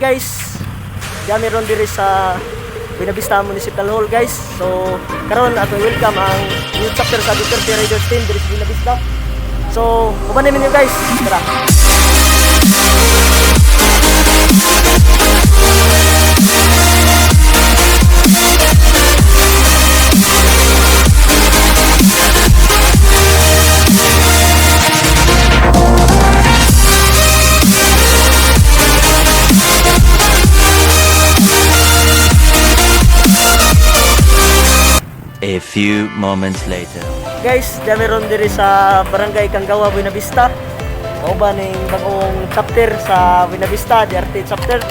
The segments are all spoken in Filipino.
guys, kami ron diri sa Buenavista Municipal Hall guys. So karon ato welcome ang new chapter sa Duterte Riders Team diri sa Buenavista. So kumanin ninyo guys. Tara. A few moments later. Guys, dami ron diri sa Barangay Kanggawa, Buenavista. Mao ba ning bagong chapter sa Buenavista, DRT Chapter.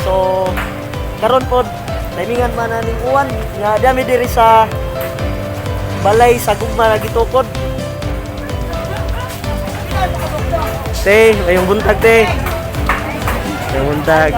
So karon pod timingan man na ning uwan nga dami diri sa Balay sa Gugma gitukod. Te, ayong buntag te. Ayong buntag.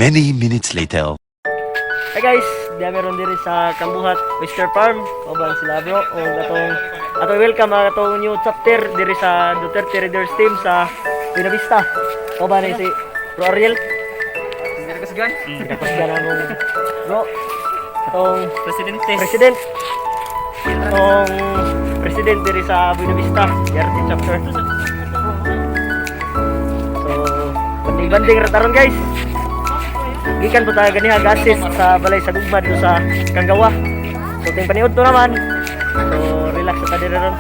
Many minutes later. Hey guys, dami ron diri sa Kambuhat Oyster Farm. O bang sila bro? O atong welcome atong new chapter diri sa Duterte Riders Team sa Buenavista. O ba ni si Bro Ariel? Nakasgan? Nakasgan ang bro. Atong President. Atong president diri sa Buenavista, DRT Chapter. So, banding-banding rataron guys. Gikan po tayo ganiha gasis sa Balay sa Gugma dito sa Kanggawa. So ting paniud to naman. So relax sa tadiri ron.